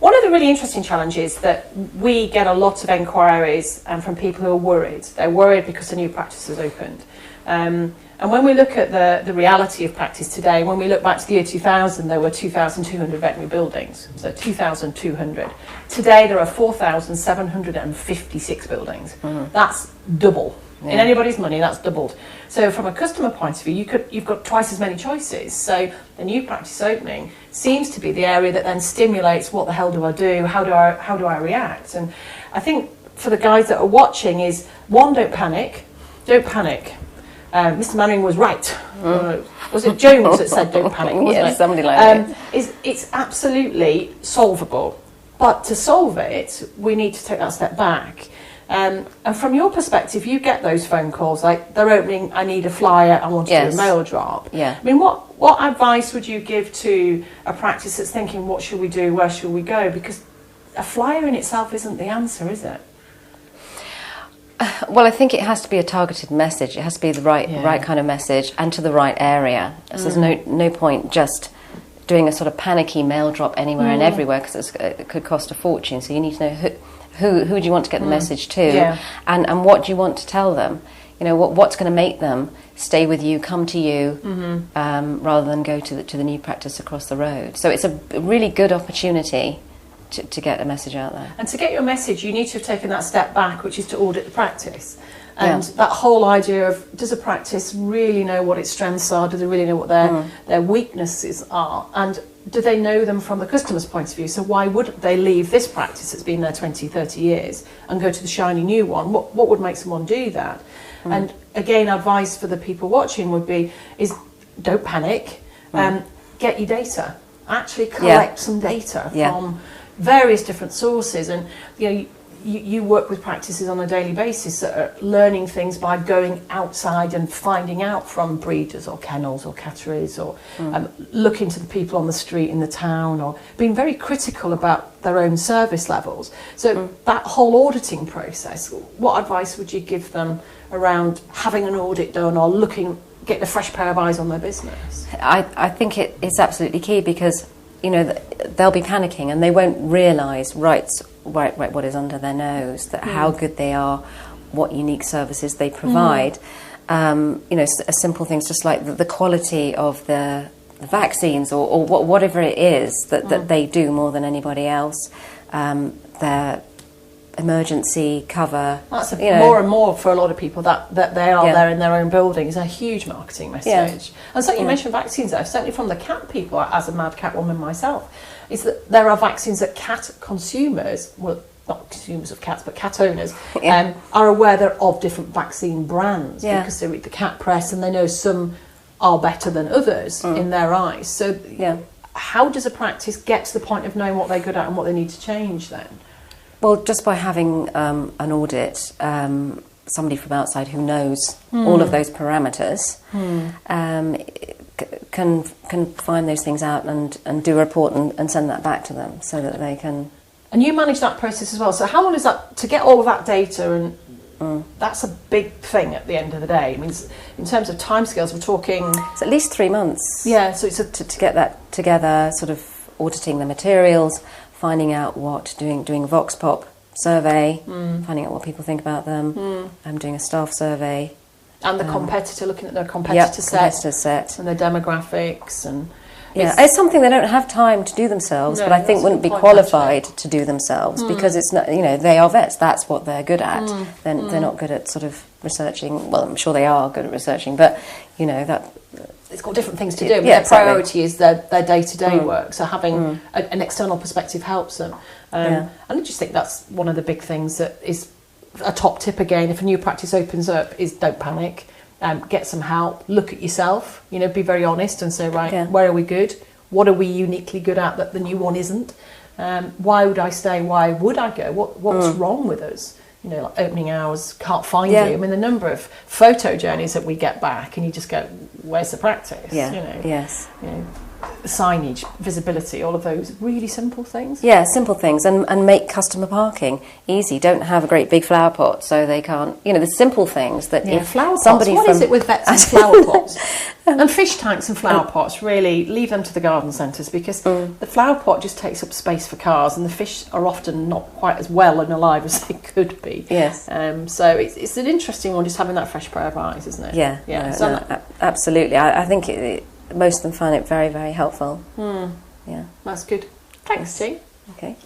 One of the really interesting challenges that we get a lot of enquiries from people who are worried. They're worried because a new practice has opened. And when we look at the reality of practice today, when we look back to the year 2000, there were 2,200 veterinary buildings, so 2,200. Today there are 4,756 buildings. That's double. Yeah. In anybody's money, that's doubled. So from a customer point of view, you've got twice as many choices. So the new practice opening seems to be the area that then stimulates, what the hell do I do? How do I react? And I think for the guys that are watching is, one, don't panic. Don't panic. Mr. Mannering was right. Was it Jones that said don't panic, wasn't yeah, it? Somebody like that. It's absolutely solvable. But to solve it, we need to take that step back. And from your perspective, you get those phone calls like, they're opening, I need a flyer, I want to do a mail drop. Yeah. I mean, what advice would you give to a practice that's thinking, what should we do, where should we go? Because a flyer in itself isn't the answer, is it? Well, I think it has to be a targeted message. It has to be the right kind of message and to the right area. So there's no point just doing a sort of panicky mail drop anywhere and everywhere, because it could cost a fortune. So you need to know who do you want to get the message to, and what do you want to tell them? You know, what's going to make them stay with you, come to you, rather than go to the new practice across the road. So it's a really good opportunity to get a message out there. And to get your message, you need to have taken that step back, which is to audit the practice. And that whole idea of, does a practice really know what its strengths are? Do they really know what their weaknesses are? And do they know them from the customer's point of view? So why would they leave this practice that's been there 20, 30 years and go to the shiny new one? What would make someone do that? And again, advice for the people watching would be, don't panic, get your data. Actually collect some data from various different sources. And you work with practices on a daily basis that are learning things by going outside and finding out from breeders or kennels or catteries, or looking to the people on the street in the town, or being very critical about their own service levels. So that whole auditing process, what advice would you give them around having an audit done or getting a fresh pair of eyes on their business? I think it's absolutely key, because they'll be panicking and they won't realise what is under their nose, that how good they are, what unique services they provide. Simple things just like the quality of the vaccines or whatever it is that they do more than anybody else. Their emergency cover. That's more and more for a lot of people that they are there in their own building is a huge marketing message. Yeah. And so you mentioned vaccines there, certainly from the cat people, as a mad cat woman myself, is that there are vaccines that cat consumers, well, not consumers of cats, but cat owners, are aware they're of different vaccine brands because they read the cat press and they know some are better than others in their eyes. So how does a practice get to the point of knowing what they're good at and what they need to change then? Well, just by having an audit, somebody from outside who knows all of those parameters can find those things out and do a report and send that back to them so that they can... And you manage that process as well. So how long is that to get all of that data? And that's a big thing at the end of the day. I mean, in terms of timescales, we're talking... It's at least 3 months. Yeah, so it's to get that together, sort of auditing the materials, finding out doing a Vox Pop survey, finding out what people think about them, doing a staff survey. And the competitor, looking at their competitor set. And their demographics. And it's something they don't have time to do themselves, but I think wouldn't be qualified to do themselves because it's not, they are vets, that's what they're good at. They're not good at sort of researching, well, I'm sure they are good at researching, but, that... It's got different things to do. Their priority is their day-to-day work, so having an external perspective helps them. And I just think that's one of the big things that is a top tip again, if a new practice opens up, is don't panic, get some help, look at yourself, be very honest and say, where are we good? What are we uniquely good at that the new one isn't? Why would I stay? Why would I go? What's wrong with us? Like opening hours, can't find you. I mean, the number of photo journeys that we get back, and you just go, "Where's the practice?" Yes. signage, visibility, all of those really simple things. Yeah, simple things, and make customer parking easy. Don't have a great big flower pot so they can't, the simple things that if flower pots. somebody What from... is it with vets and flower pots? And fish tanks and flower pots, really leave them to the garden centres, because the flower pot just takes up space for cars, and the fish are often not quite as well and alive as they could be. Yes. So it's an interesting one, just having that fresh pair of eyes, isn't it? Yeah, Yeah. Absolutely. I think most of them find it very, very helpful. Yeah. That's good. Thanks, Jean. Okay.